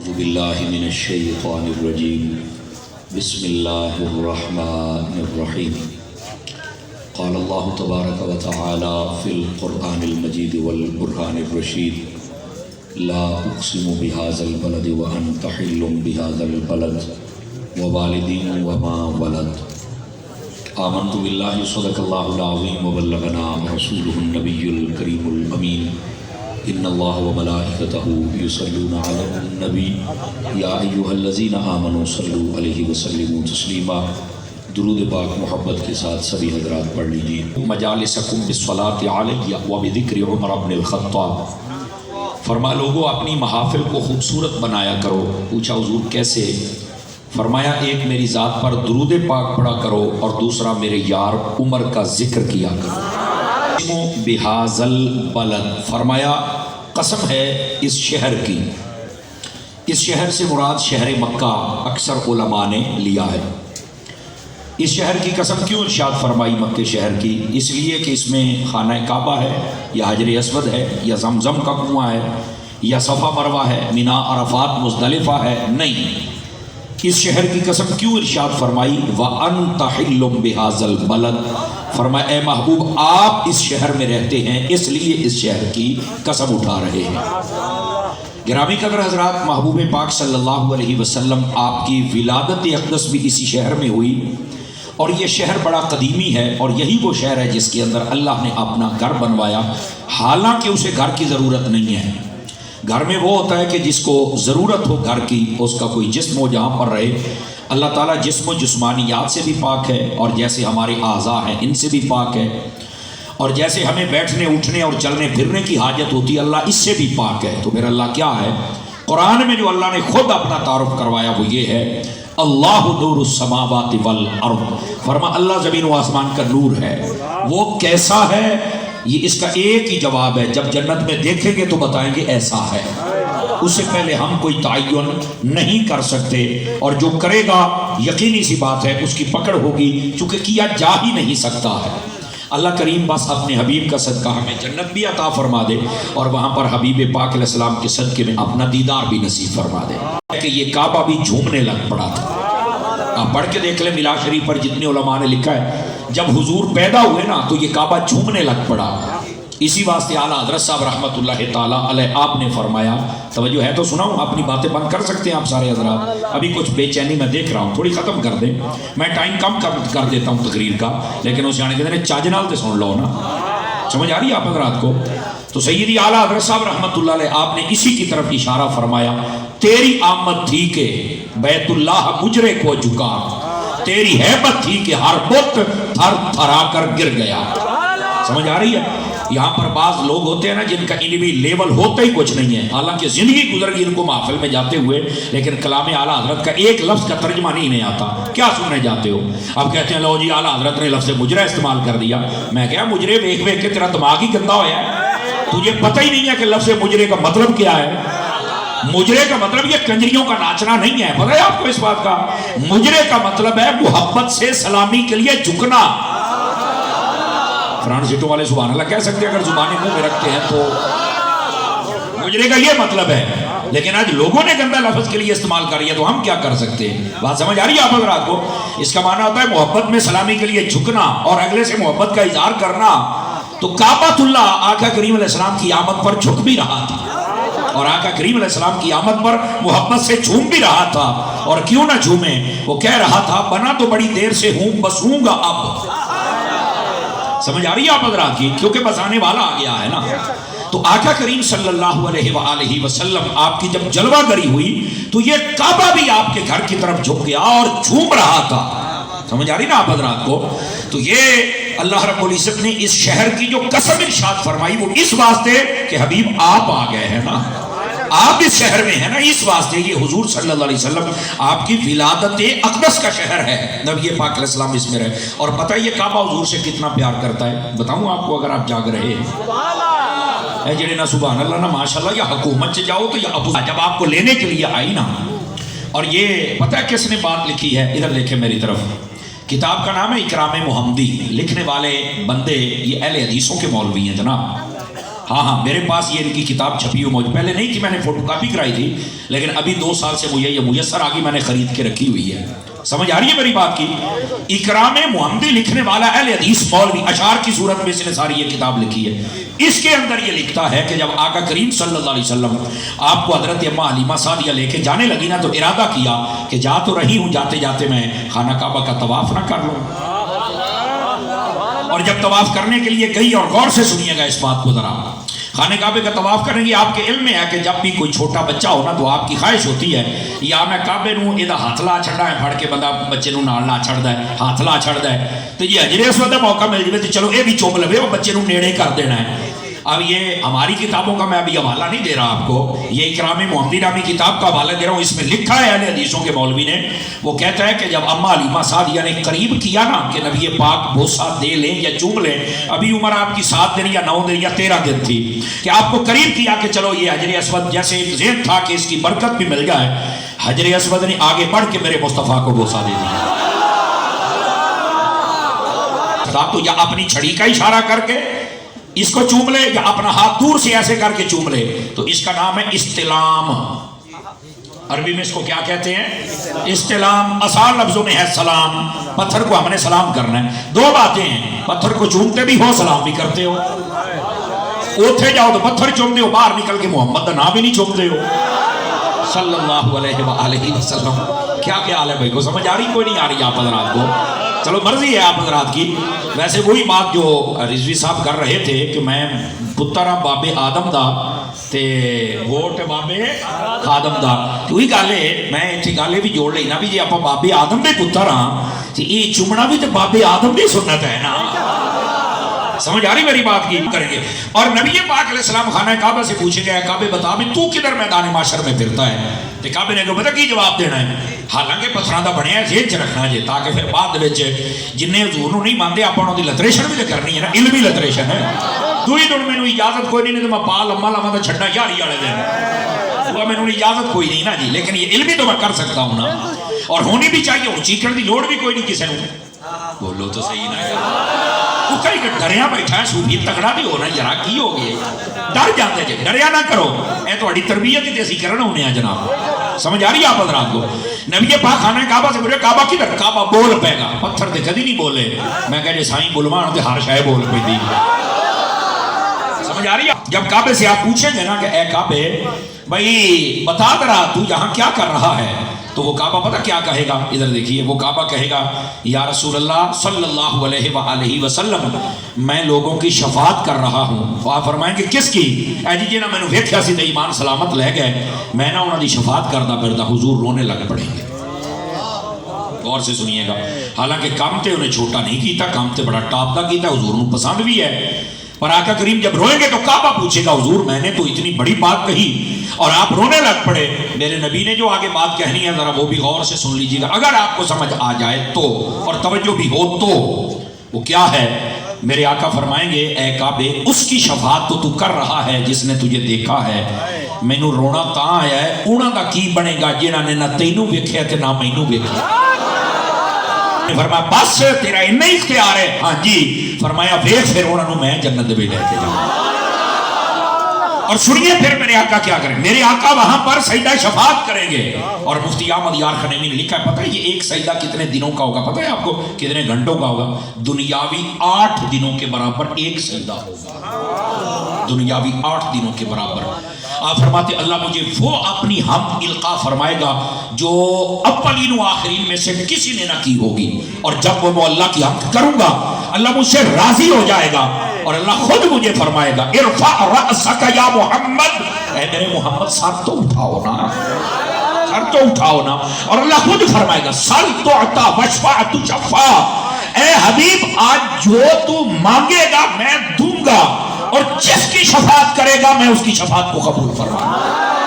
أعوذ بالله من الشيطان الرجيم بسم الله الرحمن الرحيم قال الله تبارك وتعالى في القرآن المجيد والقرآن الرشيد لا أقسم بهذا البلد وأنت حل بهذا البلد ووالد وما ولد آمنت بالله صدق الله العظيم وبلغنا رسوله النبي الكريم الأمين ان اللہ وملائکتہ یصلون علی النبی یا ایھا الذین آمنوا صلوا علیہ وسلموا تسلیما۔ درود پاک محبت کے ساتھ سبھی حضرات پڑھ لیجیے۔ مجالسکم بالصلاۃ علی وبذکر عمر بن الخطاب۔ فرما لوگو اپنی محافل کو خوبصورت بنایا کرو۔ پوچھا حضور کیسے؟ فرمایا ایک میری ذات پر درود پاک پڑھا کرو اور دوسرا میرے یار عمر کا ذکر کیا کرو۔ بہذل بلد، فرمایا قسم ہے اس شہر کی۔ اس شہر سے مراد شہر مکہ اکثر علماء نے لیا ہے۔ اس شہر کی قسم کیوں ارشاد فرمائی مکہ شہر کی؟ اس لیے کہ اس میں خانہ کعبہ ہے یا حجر اسود ہے یا زمزم کا کنواں ہے یا صفا مروہ ہے، مینا عرفات مزدلفہ ہے؟ نہیں، اس شہر کی قسم کیوں ارشاد فرمائی؟ وَأَنْتَ حِلٌّ بِهَذَا الْبَلَدِ، فرمایا اے محبوب آپ اس شہر میں رہتے ہیں اس لیے اس شہر کی قسم اٹھا رہے ہیں۔ گرامی قدر حضرات، محبوب پاک صلی اللہ علیہ وسلم آپ کی ولادت اقدس بھی اسی شہر میں ہوئی، اور یہ شہر بڑا قدیمی ہے اور یہی وہ شہر ہے جس کے اندر اللہ نے اپنا گھر بنوایا، حالانکہ اسے گھر کی ضرورت نہیں ہے۔ گھر میں وہ ہوتا ہے کہ جس کو ضرورت ہو گھر کی، اس کا کوئی جسم ہو جہاں پر رہے۔ اللہ تعالیٰ جسم و جسمانیات سے بھی پاک ہے، اور جیسے ہمارے اعضاء ہیں ان سے بھی پاک ہے، اور جیسے ہمیں بیٹھنے اٹھنے اور چلنے پھرنے کی حاجت ہوتی ہے اللہ اس سے بھی پاک ہے۔ تو پھر اللہ کیا ہے؟ قرآن میں جو اللہ نے خود اپنا تعارف کروایا وہ یہ ہے، اللہ نور السماوات والارض، فرما اللہ زمین و آسمان کا نور ہے۔ وہ کیسا ہے؟ یہ اس کا ایک ہی جواب ہے، جب جنت میں دیکھیں گے تو بتائیں گے ایسا ہے۔ اس سے پہلے ہم کوئی تعین نہیں کر سکتے، اور جو کرے گا یقینی سی بات ہے اس کی پکڑ ہوگی، چونکہ کیا جا ہی نہیں سکتا ہے۔ اللہ کریم بس اپنے حبیب کا صدقہ ہمیں جنت بھی عطا فرما دے، اور وہاں پر حبیب پاک علیہ السلام کے صدقے میں اپنا دیدار بھی نصیب فرما دے۔ کہ یہ کعبہ بھی جھومنے لگ پڑا تھا۔ آپ پڑھ کے دیکھ لیں ملا شریف پر جتنے علماء نے لکھا ہے، جب حضور پیدا ہوئے نا تو یہ کعبہ جھومنے لگ پڑا۔ اسی واسطے اعلیٰ حضرت صاحب رحمۃ اللہ تعالیٰ علیہ آپ نے فرمایا، توجہ ہے تو سناؤں، اپنی باتیں بند کر سکتے ہیں آپ سارے حضرات؟ ابھی کچھ بے چینی میں دیکھ رہا ہوں، تھوڑی ختم کر دیں، میں ٹائم کم کر دیتا ہوں تقریر کا، لیکن اس جانے کے دن چاجنال تے سن لو نا، سمجھ آ رہی ہے آپ حضرات کو؟ تو سیدی اعلیٰ حضرت صاحب رحمۃ اللہ علیہ آپ نے اسی کی طرف اشارہ فرمایا، تیری آمد تھی کہ بیت اللہ مجرے کو جھکا، تیری ہیبت تھی کہ ہر بت تھر تھرا کر گر گیا۔ سمجھ آ رہی ہے؟ یہاں پر بعض لوگ ہوتے ہیں نا جن کا علمی لیول ہوتا ہی کچھ نہیں ہے، حالانکہ زندگی گزر گئی ان کو محفل میں جاتے ہوئے، لیکن کلام اعلیٰ حضرت کا ایک لفظ کا ترجمہ نہیں آتا۔ کیا سننے جاتے ہو؟ اب کہتے ہیں لو جی اعلیٰ حضرت نے لفظ مجرے استعمال کر دیا۔ میں کہا مجرے ویکھ ویکھ کے تیرا دماغ ہی گندا ہوا ہے، تجھے پتہ ہی نہیں ہے کہ لفظ مجرے کا مطلب کیا ہے۔ مجرے کا مطلب یہ کنجریوں کا ناچنا نہیں ہے، پتہ ہے آپ کو اس بات کا؟ مجرے کا مطلب ہے محبت سے سلامی کے لیے جھکنا۔ فرانسیٹوں والے سبحان اللہ کہہ سکتے ہیں اگر زبانیں منہ میں رکھتے ہیں تو، مجرے کا یہ مطلب ہے، لیکن آج لوگوں نے گندا لفظ کے لیے استعمال کر لیا تو ہم کیا کر سکتے ہیں؟ بات سمجھ آ رہی ہے آپ حضرات کو؟ اس کا معنی ہوتا ہے محبت میں سلامی کے لیے جھکنا اور اگلے سے محبت کا اظہار کرنا۔ تو کعبۃ اللہ آقا کریم علیہ السلام کی آمد پر جھک بھی رہا تھا، اور آقا کریم علیہ السلام کی آمد پر محبت سے جھوم بھی رہا تھا، اور کیوں نہ جھومے؟ وہ کہہ رہا تھا بنا تو بڑی دیر سے ہوں، بسوں گا اب۔ سمجھ آ رہی ہے آپ حضرات کی؟ کیونکہ بسانے والا آ گیا ہے نا۔ تو آقا کریم صلی اللہ علیہ وآلہ وسلم آپ کی جب جلوہ گری ہوئی تو یہ کعبہ بھی آپ کے گھر کی طرف جھک گیا اور جھوم رہا تھا۔ سمجھ آ رہی نا آپ حضرات کو؟ تو یہ اللہ رب العزت نے اس شہر کی جو قسم ارشاد فرمائی وہ اس واسطے کہ حبیب آپ آ گئے ہیں نا، آپ اس شہر میں ہیں نا، اس واسطے یہ حضور صلی اللہ علیہ وسلم آپ کی ولادت اقدس کا شہر ہے، نبی پاک علیہ السلام اس میں رہے۔ اور پتہ ہے یہ کعبہ حضور سے کتنا پیار کرتا ہے؟ بتاؤں آپ کو اگر آپ جاگ رہے ہیں، جڑے نہ سبحان اللہ نہ ماشاءاللہ، یا حکومت سے جاؤ تو یا ابو جب آپ کو لینے کے لیے آئی نا، اور یہ پتہ ہے کس نے بات لکھی ہے؟ ادھر دیکھیں میری طرف، کتاب کا نام ہے اکرام محمدی، لکھنے والے بندے یہ اہل حدیثوں کے مولوی ہیں جناب، ہاں میرے پاس یہ ان کی کتاب چھپی ہوئی موجود، پہلے نہیں تھی، میں نے فوٹو کاپی کرائی تھی، لیکن ابھی 2 سال سے مجھے یہ میسر آگی، میں نے خرید کے رکھی ہوئی ہے۔ سمجھ آ رہی ہے میری بات کی؟ اکرام محمدی لکھنے والا اہل حدیث مولوی، اشعار کی صورت میں اس نے ساری یہ کتاب لکھی ہے۔ اس کے اندر یہ لکھتا ہے کہ جب آقا کریم صلی اللہ علیہ وسلم آپ کو حضرت اماں حلیمہ سعدیہ لے کے جانے لگی نا، تو ارادہ کیا کہ جا تو رہی ہوں، جاتے جاتے میں خانہ کعبہ کا طواف نہ کر لوں۔ اور جب طواف کرنے کے لیے گئی، اور غور سے سنیے گا اس بات کو ذرا، خانہ کعبے کا طواف کریں گے، آپ کے علم میں ہے کہ جب بھی کوئی چھوٹا بچہ ہو نا تو آپ کی خواہش ہوتی ہے یا میں کعبے نوں یہ ہاتھ لا چھڑا ہے، پھڑ کے بندہ بچے نوں نال لا چھڑدا ہے، ہاتھ لا چھڑدا ہے، تو یہ حجر اسود کا موقع مل جائے تو چلو یہ بھی چوم لوے، وہ بچے نوں نیڑے کر دینا ہے۔ اب یہ ہماری کتابوں کا میں ابھی حوالہ نہیں دے رہا آپ کو، یہ اکرام محمدی نامی کتاب کا حوالہ دے رہا ہوں، اس میں لکھا ہے اہل حدیثوں کے مولوی نے، وہ کہتا ہے کہ جب اماں حلیمہ سعدیہ نے قریب کیا نا کہ نبی پاک بوسہ دے لیں یا چوم لیں، ابھی عمر آپ کی 7 دن یا 9 دن یا 13 دن تھی، کہ آپ کو قریب کیا کہ چلو یہ حجر اسود، جیسے ایک ذہن تھا کہ اس کی برکت بھی مل جائے، حجر اسود نے آگے بڑھ کے میرے مصطفیٰ کو بوسہ دے دیا، تو یا اپنی چھڑی کا اشارہ کر کے اس کو چوم لے یا اپنا ہاتھ دور سے ایسے کر کے چوم لے، تو اس کا نام ہے استلام۔ عربی میں اس کو کیا کہتے ہیں؟ استلام۔ آسان لفظوں میں ہے سلام، پتھر کو ہم نے سلام کرنا ہے۔ 2 باتیں ہیں، پتھر کو چومتے بھی ہو، سلام بھی کرتے ہو۔ اوتھے جاؤ تو پتھر چومتے ہو، باہر نکل کے محمد کا نام بھی نہیں چومتے ہو صلی اللہ علیہ وآلہ وسلم۔ کیا حال ہے بھائی کو سمجھ آ رہی؟ کوئی نہیں آ رہی آپ حضرات کو؟ چلو مرضی ہے آپ حضرات کی۔ ویسے وہی بات جو رضوی صاحب کر رہے تھے کہ میں پتر ہاں بابے آدم دا تے ووٹ بابے خادم دا، تو وہی گل ہے، میں اتنی گل بھی جوڑ لینا بھی جی آپ بابے آدم دے پتر ہاں تو یہ چومنا بھی تو بابے آدم دی سنت ہے نا۔ سمجھ آ رہی میری بات کی؟ کریں گے۔ اور نبی پاک علیہ السلام خانہ کعبہ سے پوچھیں گے، کعبے بتا بھی تو کدھر میدان معاشر میں پھرتا ہے؟ تو کعبے نے پتہ کی جواب دینا ہے؟ حالانکہ پتھراں دا بنیا ذہن چ رکھنا جے، تاکہ پھر بعد وچ جن حضور نوں نہیں مانتے آپ انہاں دی لتریشن بھی کرنی ہے نا، علمی لتریشن ہے۔ دوئی دن مینوں اجازت کوئی نہیں تو میں پا لما لما تو چھڈا یاری والے دن، وہ مینوں اجازت کوئی نہیں نا جی، لیکن یہ علمی تو میں کر سکتا ہوں نا، اور ہونی بھی چاہیے، ہوں چیکن دی لوڑ بھی کوئی نہیں کسی نوں۔ بولو تو صحیح نہ یار، وہ کئی ڈریا بیٹھا ہے، صوفی تگڑا بھی ہونا یار، کی ہو گئے ڈر جاتے جے، ڈریا نہ کرو، اے تہاڈی تربیت ہی تے اسی کرنا ہونے ہیں جناب۔ سمجھ آ رہی ہے آپ حضرات کو؟ نبی پاک خانہ کعبہ سے پوچھے کعبہ کدھر؟ کعبہ بول پے گا، پتھر تے کدی نہیں بولے۔ میں کہا جی سائیں بلوان تے ہر شے بول پئی دی۔ سمجھ آ رہی ہے؟ جب کعبے سے آپ پوچھیں گے نا کہ اے کعبے بھائی بتا درا تو یہاں کیا کر رہا ہے، تو وہ کعبہ پتہ کیا کہے گا؟ ادھر دیکھیے، وہ کعبہ کہے گا یا رسول اللہ صلی اللہ علیہ وآلہ وسلم میں لوگوں کی شفاعت کر رہا ہوں۔ آپ فرمائیں کہ کس کی؟ اے جی جی نا میں نے ویکھیا سی تے ایمان سلامت لے گئے، میں نا انہاں دی شفاعت کردا پھردا، حضور رونے لگ پڑیں گے۔ غور سے سنیے گا، حالانکہ کام تے انہیں چھوٹا نہیں کیتا، کام تے بڑا ٹاپ دا کیتا، حضور نوں پسند بھی ہے، پر آقا کریم جب روئیں گے تو کعبہ پوچھے گا حضور میں نے تو اتنی بڑی بات کہی اور آپ رونے لگ پڑے، میرے نبی نے جو آگے بات کہنی ہے ذرا وہ بھی غور سے سن لیجیے گا، اگر آپ کو سمجھ آ جائے تو، اور توجہ بھی ہو تو۔ وہ کیا ہے؟ میرے آقا فرمائیں گے اے کعبے اس کی شفاعت تو کر رہا ہے جس نے تجھے دیکھا ہے، مینوں رونا تاں آیا ہے، انہاں دا کی بنے گا جنہاں نے نہ تینوں ویکھیا تے نہ مینوں ویکھیا۔ فرمایا بس تیرا انہیں اختیار ہے؟ ہاں جی۔ فرمایا ویکھ پھر انہوں میں جنت دے لے کے جاؤں۔ اور سنیے پھر میرے آقا کیا کریں، میرے آقا وہاں پر سجدہ شفاعت کریں گے، اور مفتی احمد یار خنیمی نے لکھا ہے، پتہ ہے یہ ایک سجدہ کتنے دنوں کا ہوگا؟ پتہ ہے آپ کو کتنے گھنٹوں کا ہوگا؟ دنیاوی 8 دنوں کے برابر ایک سجدہ ہوگا، دنیاوی 8 دنوں کے برابر۔ آپ فرماتے اللہ مجھے وہ اپنی حمد القا فرمائے گا جو اولین و آخرین میں سے کسی نے نہ کی ہوگی، اور جب وہ اللہ کی حمد کروں گا اللہ مجھ سے راضی ہو جائے گا، اور اللہ خود مجھے فرمائے گا ارفع رأسک یا محمد، اے میرے محمد سر تو اٹھاؤ نا، سر تو اٹھاؤ نا، اور اللہ خود فرمائے گا سل تعطا واشفع تشفع، اے حبیب آج جو تو مانگے گا میں دوں گا، اور جس کی شفاعت کرے گا میں اس کی شفاعت کو قبول فرماؤں گا۔